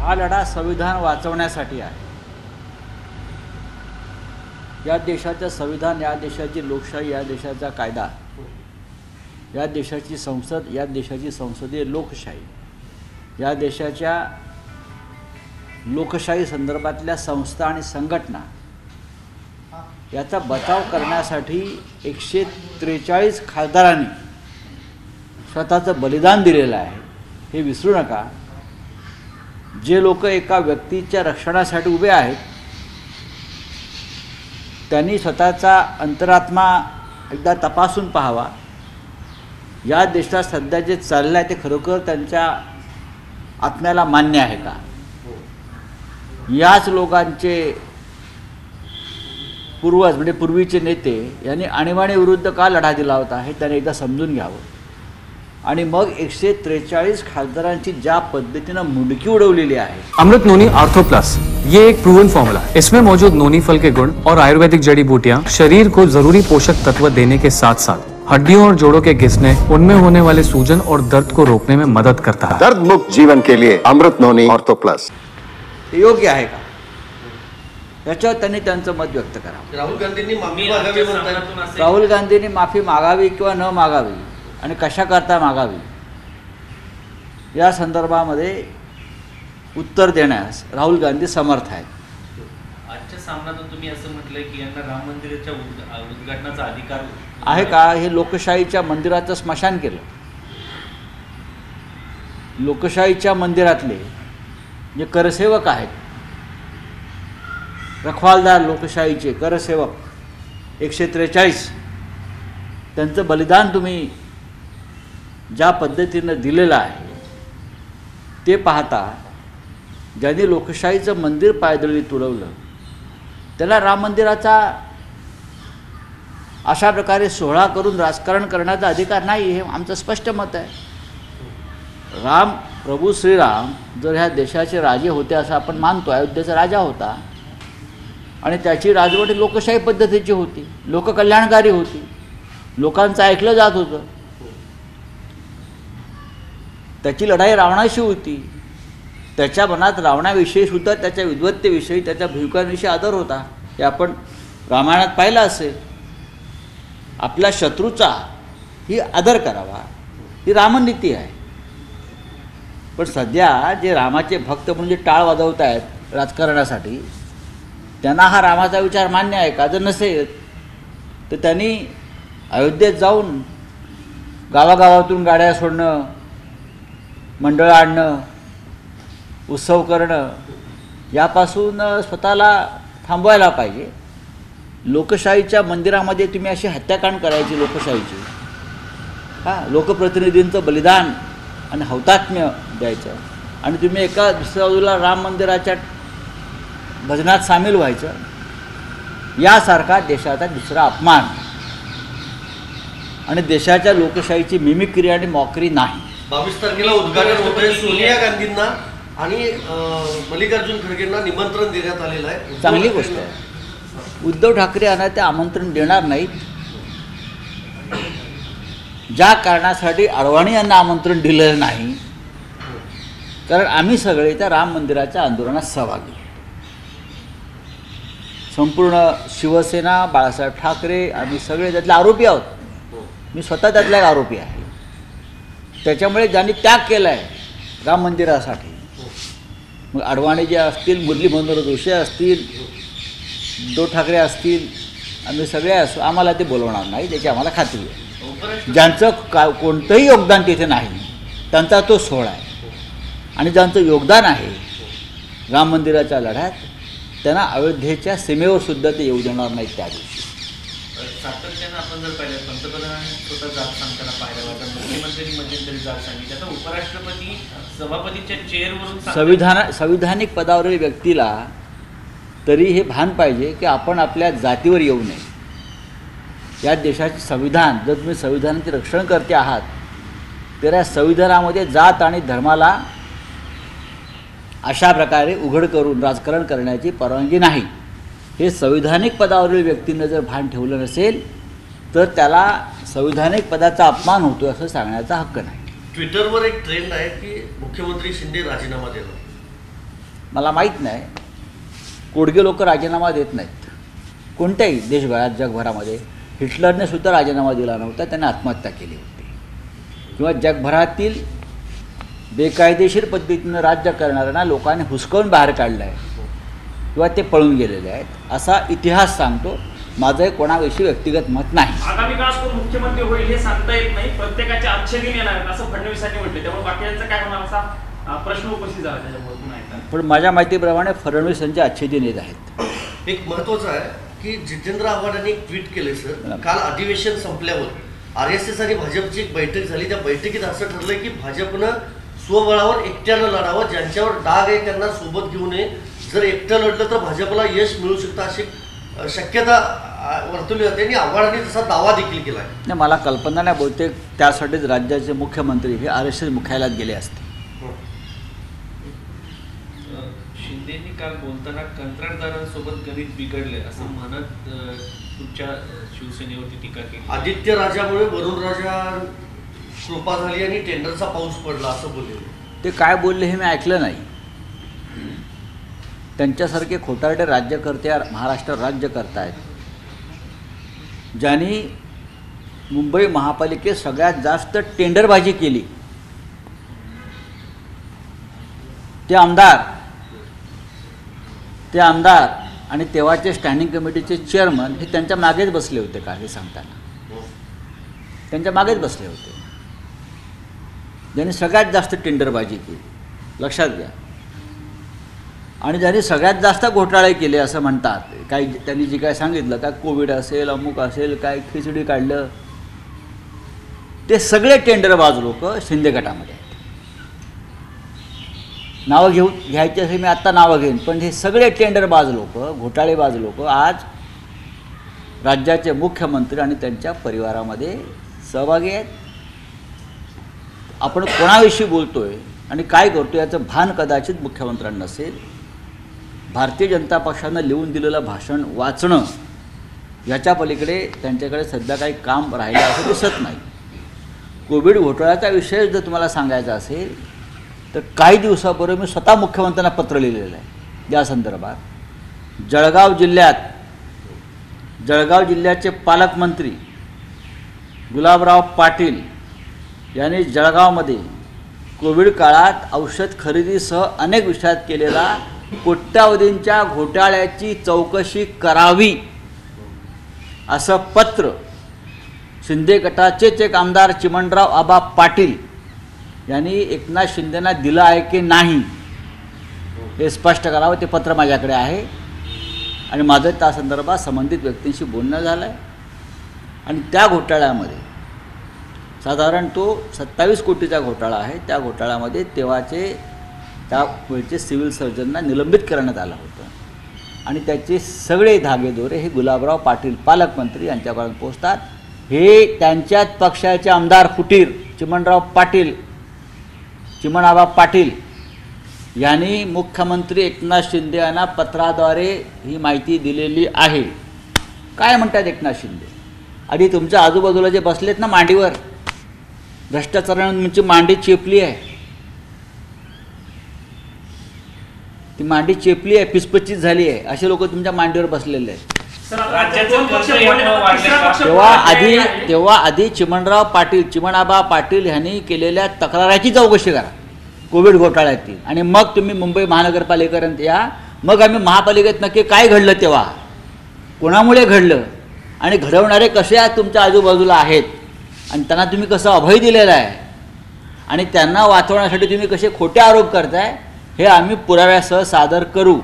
हा लढा संविधान वाचवण्यासाठी आहे. या देशाचं संविधान, या देशाची लोकशाही, या देशाचा कायदा, या देशाची संसद, या देशाची संसदीय लोकशाही, या देशाच्या लोकशाही संदर्भातल्या संस्था आणि संघटना याचा बचाव करण्यासाठी 143 खासदारांनी स्वतःचं बलिदान दिलेलं आहे. हे विसरू नका. जे लोक एका व्यक्तीच्या रक्षणासाठी उभे आहेत त्यांनी स्वतःचा अंतरात्मा एकदा तपासून पाहावा. या देशात सध्या जे चाललं आहे ते खरोखर त्यांच्या आत्म्याला मान्य आहे का? याच लोकांचे पूर्वज म्हणजे पूर्वीचे नेते यांनी आणीबाणीविरुद्ध का लढा दिला होता हे त्याने एकदा समजून घ्यावं. आणि मग 143 खासदारांची ज्या पद्धतीनं मुंडकी उडवलेली आहे. अमृत नोनी आर्थो प्लस, ये एक प्रूवन फॉर्मूला है. इसमें मौजूद नोनी फल के गुण और आयुर्वेदिक जड़ी बूटियां शरीर को जरूरी पोषक तत्व देने के साथ साथ हड्डियों और जोड़ों के घिसने, उनमें होने वाले सूजन और दर्द को रोकने में मदद करता है. दर्द मुक्त जीवन के लिए अमृत नोनी आर्थो प्लस. हे योग्य आहे का? याच्यावर त्यांनी त्यांचं मत व्यक्त करावं. राहुल गांधींनी माफी मागावी म्हणतात. राहुल गांधींनी माफी मागावी किंवा न मागावी आणि कशा करता मागावी या संदर्भामध्ये उत्तर देण्यास राहुल गांधी समर्थ आहेत. आजच्या सामन्यातून तुम्ही असं म्हटलंय की यांना राम मंदिराच्या उद्घाटनाचा अधिकार आहे का? हे लोकशाहीच्या मंदिराचं स्मशान केलं. लोकशाहीच्या मंदिरातले जे करसेवक आहेत, रखवालदार लोकशाहीचे करसेवक 143, त्यांचं बलिदान तुम्ही ज्या पद्धतीनं दिलेलं आहे ते पाहता ज्यांनी लोकशाहीचं मंदिर पायदळी तुडवलं त्याला राम मंदिराचा अशा प्रकारे सोहळा करून राजकारण करण्याचा अधिकार नाही, हे आमचं स्पष्ट मत आहे. प्रभू श्रीराम जर ह्या देशाचे राजे होते असं आपण मानतो, अयोध्येचा राजा होता आणि त्याची राजवट लोकशाही पद्धतीची होती, लोककल्याणकारी होती, लोकांचं ऐकलं जात होतं. त्याची लढाई रावणाशी होती. त्याच्या मनात रावणाविषयी सुद्धा, त्याच्या विद्वत्तेविषयी, त्याच्या भूमिकांविषयी आदर होता. हे आपण रामायणात पाहिलं असेल. आपल्या शत्रूचा ही आदर करावा ही रामनीती आहे. पण सध्या जे रामाचे भक्त म्हणजे टाळ वाजवत आहेत राजकारणासाठी, त्यांना हा रामाचा विचार मान्य आहे का? जर नसेल तर त्यांनी अयोध्येत जाऊन गावागावातून गाड्या सोडणं, मंडळं आणणं, उत्सव करणं यापासून स्वतःला थांबवायला पाहिजे. लोकशाहीच्या मंदिरामध्ये तुम्ही अशी हत्याकांड करायची लोकशाहीची, लोकप्रतिनिधींचं बलिदान आणि हौतात्म्य द्यायचं आणि तुम्ही एका दुसऱ्या बाजूला राम मंदिराच्या भजनात सामील व्हायचं, यासारखा देशाचा दुसरा अपमान आणि देशाच्या लोकशाहीची मिमिक्री आणि मॉकरी नाही. 22 तारखेला उद्घाटन होतंय. सोनिया गांधींना आणि मल्लिकार्जुन खरगेंना निमंत्रण देण्यात आलेलं आहे. चांगली गोष्ट आहे. उद्धव ठाकरे यांना ते आमंत्रण देणार नाहीत. ज्या कारणासाठी अडवाणी यांना आमंत्रण दिलेलं नाही, कारण आम्ही सगळे त्या राम मंदिराच्या आंदोलनात सहभागी, संपूर्ण शिवसेना, बाळासाहेब ठाकरे, आम्ही सगळे त्यातले आरोपी आहोत. मी स्वतः त्यातला एक आरोपी आहे. त्याच्यामुळे ज्यांनी त्याग केला आहे राम मंदिरासाठी, मग अडवाणी जे असतील, मुरली मनोहर जोशी असतील, उद्धव ठाकरे असतील, आम्ही सगळे असो, आम्हाला ते बोलवणार नाही त्याची आम्हाला खात्री आहे. ज्यांचं कोणतंही योगदान तिथे नाही त्यांचा तो सोहळा आहे. आणि ज्यांचं योगदान आहे राम मंदिराच्या लढ्यात, त्यांना अयोध्येच्या सीमेवर सुद्धा ते येऊ देणार नाहीत. त्या दिवशी सातत्यानं आपण जर पाहिलं, पंतप्रधानांनी स्वतः जात सांगताना पाहिलं होतं, मुख्यमंत्र्यांनी मध्यंतरी जात सांगितलं, आता उपराष्ट्रपती सभापतीच्या चेअरवरून संविधानिक पदावरील व्यक्तीला तरी हे भान पाहिजे की आपण आपल्या जातीवर येऊ नये. या देशाचे संविधान, जर तुम्ही संविधानाचे रक्षण करते आहात तर या संविधानामध्ये जात आणि धर्माला अशा प्रकारे उघड करून राजकारण करण्याची परवानगी नाही. हे संविधानिक पदावरील व्यक्तीनं जर भान ठेवलं नसेल तर त्याला संविधानिक पदाचा अपमान होतो असं सांगण्याचा हक्क नाही. ट्विटरवर एक ट्रेंड आहे की मुख्यमंत्री शिंदे राजीनामा देणार. मला माहीत नाही, कोडगे लोक राजीनामा देत नाहीत कोणत्याही देशभरात जगभरामध्ये. हिटलरने सुद्धा राजीनामा दिला नव्हता, त्याने आत्महत्या केली होती. किंवा जगभरातील बेकायदेशीर पद्धतीनं राज्य करणाऱ्यांना लोकांनी हुसकावून बाहेर काढलं आहे किंवा ते पळून गेलेले आहेत, असा इतिहास सांगतो. माझं कोणाविषयी व्यक्तिगत मत नाही. आगामी काळात कोण मुख्यमंत्री होईल हे सांगता येत नाही, प्रत्येकाचे अच्छे दिन येणार आहेत असं फडणवीसांनी म्हटलं. त्यामुळे बाकीच्यांचा काय होणार असा प्रश्न उपस्थित झाला त्याच्यामुळे पुन्हा एकदा. पण माझ्या माहितीप्रमाणे फडणवीस यांचे अच्छे दिन येत आहेत. एक महत्वाचं आहे की जितेंद्र आव्हाड यांनी एक ट्विट केले सर, काल अधिवेशन संपल्यावर RSS आणि भाजपची एक बैठक झाली. त्या बैठकीत असं ठरलंय की भाजपनं स्वबळावर एकट्यानं लढावं, ज्यांच्यावर डाग आहे त्यांना सोबत घेऊ नये. जर एकटं लढलं तर भाजपला यश मिळू शकतं अशी शक्यता वर्तवली जाते आणि आव्हाडांनी तसा दावा देखील केला आहे. नाही, मला कल्पना नाही, बहुतेक त्यासाठीच राज्याचे मुख्यमंत्री हे RSS मुख्यालयात गेले असते. शिंदेनी काल बोलताना कंत्राटदारांसोबत गणित बिघडले असं म्हणत तुमच्या शिवसेनेवरती टीका केली. आदित्य राजामुळे वरुण राजा कृपा झाली आणि टेंडरचा पाऊस पडला असं बोलले. ते काय बोलले हे मी ऐकलं नाही. त्यांच्यासारखे खोटारडे राज्यकर्ते महाराष्ट्रावर राज्य करतायत, ज्यांनी मुंबई महापालिकेत सगळ्यात जास्त टेंडरबाजी केली. ते आमदार आणि तेव्हाचे स्टँडिंग कमिटीचे चेअरमन हे त्यांच्या मागेच बसले होते का हे सांगताना, त्यांच्या मागेच बसले होते, ज्यांनी सगळ्यात जास्त टेंडरबाजी केली, लक्षात घ्या. आणि ज्यांनी सगळ्यात जास्त घोटाळे केले असं म्हणतात. काही त्यांनी जे काय सांगितलं, काय कोविड असेल, अमुक असेल, काय खिचडी काढलं, ते सगळे टेंडरबाज लोक शिंदे गटामध्ये आहेत. नावं घ्यायची असेल मी आत्ता नावं घेईन, पण हे सगळे टेंडरबाज लोक, घोटाळेबाज लोक आज राज्याचे मुख्यमंत्री आणि त्यांच्या परिवारामध्ये सहभागी आहेत. आपण कोणाविषयी बोलतोय आणि काय करतो याचं भान कदाचित मुख्यमंत्र्यांना नसेल. भारतीय जनता पक्षानं लिहून दिलेलं भाषण वाचणं याच्या पलीकडे त्यांच्याकडे सध्या काही काम राहिलं असं दिसत नाही. कोविड घोटाळ्याचा विषय जर तुम्हाला सांगायचा असेल तर काही दिवसापूर्वी मी स्वतः मुख्यमंत्र्यांना पत्र लिहिलेलं आहे या संदर्भात. जळगाव जिल्ह्याचे पालकमंत्री गुलाबराव पाटील यांनी जळगावमध्ये कोविड काळात औषध खरेदीसह अनेक विषयात केलेला कोट्यावधींच्या घोटाळ्याची चौकशी करावी असं पत्र शिंदे गटाचेच एक आमदार चिमणराव आबा पाटील यांनी एकनाथ शिंदेंना दिलं आहे की नाही हे स्पष्ट करावं. ते पत्र माझ्याकडे आहे आणि माझं त्या संदर्भात संबंधित व्यक्तींशी बोलणं झालं आहे. आणि त्या घोटाळ्यामध्ये साधारण तो 27 कोटीचा घोटाळा आहे. त्या घोटाळ्यामध्ये त्यावेळचे सिव्हिल सर्जनना निलंबित करण्यात आलं होतं आणि त्याचे सगळे धागेदोरे हे गुलाबराव पाटील पालकमंत्री यांच्यापर्यंत पोहोचतात. हे त्यांच्याच पक्षाचे आमदार फुटीर चिमणाबा पाटील यांनी मुख्यमंत्री एकनाथ शिंदे यांना पत्राद्वारे ही माहिती दिलेली आहे. काय म्हणतात एकनाथ शिंदे? आधी तुमच्या आजूबाजूला जे बसलेत ना मांडीवर, भ्रष्टाचाराने तुमची मांडी चेपली आहे, ती मांडी चेपली आहे, पिचपचित झाली आहे, असे लोक तुमच्या मांडीवर बसलेले आहेत. तेव्हा आधी चिमणाबा पाटील यांनी केलेल्या तक्राराची चौकशी करा कोविड घोटाळ्यातील, आणि मग तुम्ही मुंबई महानगरपालिकेपर्यंत या. मग आम्ही महापालिकेत नक्की काय घडलं, तेव्हा कोणामुळे घडलं आणि घडवणारे कसे आहेत तुमच्या आजूबाजूला आहेत आणि त्यांना तुम्ही कसं अभय दिलेलं आहे आणि त्यांना वाचवण्यासाठी तुम्ही कसे खोटे आरोप करताय हे आम्ही पुराव्यासह सादर करू.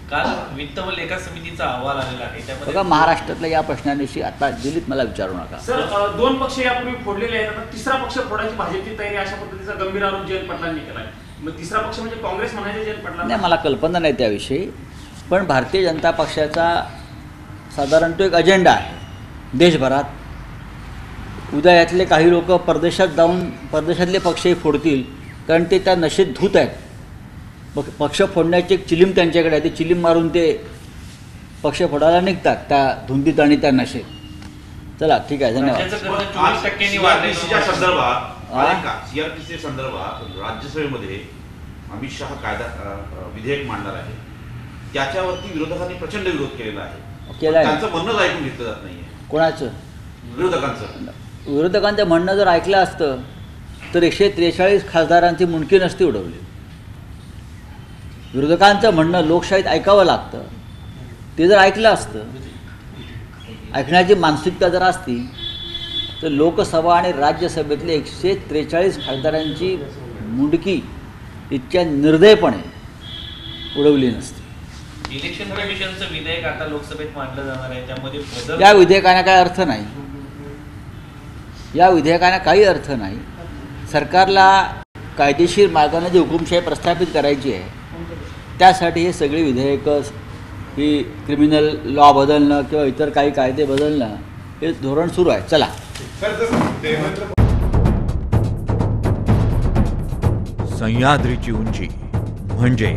काल वित्त व लेखा समितीचा अहवाल आलेला आहे त्यामध्ये बघा, महाराष्ट्रातल्या या प्रश्नांविषयी आता दिल्लीत मला विचारू नका. सर, 2 पक्ष यापूर्वी फोडलेले आहेत, आता तिसरा पक्ष फोडायची भाजपची तयारी अशा पद्धतीचा गंभीर आरोप जयंत पाटलांनी केला आहे. मग तिसरा पक्ष म्हणजे काँग्रेस म्हणायचे जयंत पाटलांना? नाही, मला कल्पना नाही त्याविषयी, पण भारतीय जनता पक्षाचा साधारण तो एक अजेंडा आहे देशभरात. उद्या यातले काही लोक परदेशात जाऊन परदेशातले पक्षही फोडतील, कारण ते त्या नशेत धूत आहेत. पक्ष फोडण्याची एक चिलीम त्यांच्याकडे आहे, ते चिलीम मारून ते पक्ष फोडायला निघतात त्या धुंदीत आणि त्या नशेत. चला, ठीक आहे, धन्यवाद. CRPC संदर्भात राज्यसभेमध्ये अमित शहा कायदा विधेयक मांडणार आहे त्याच्यावरती विरोधकांनी प्रचंड विरोध केलेला आहे. केलाय. त्यांचं म्हणणंच ऐकून घेतलं जात नाहीये. कोणाचं? विरोधकांचं. विरोधकांचं म्हणणं जर ऐकलं असतं तर 143 खासदारांची मुंडकी नसती उडवली. विरोधकांचं म्हणणं लोकशाहीत ऐकावं लागतं. ते जर ऐकलं असतं, ऐकण्याची मानसिकता जर असती तर लोकसभा आणि राज्यसभेतले 143 खासदारांची मुंडकी इतक्या निर्दयपणे उडवली नसती. इलेक्शन कमिशनचं विधेयक आता लोकसभेत मांडलं जाणार आहे, त्यामध्ये बदल. या विधेयकाने काय अर्थ नाही. या विधेयकाने काही अर्थ नाही. सरकारला कायदेशीर मार्गाने जी हुकुमशाही प्रस्थापित करायची आहे त्यासाठी हे सगळी विधेयकं, ही क्रिमिनल लॉ बदलणं किंवा इतर काही कायदे बदलणं हे धोरण सुरू आहे. चला. सह्याद्रीची उंची म्हणजे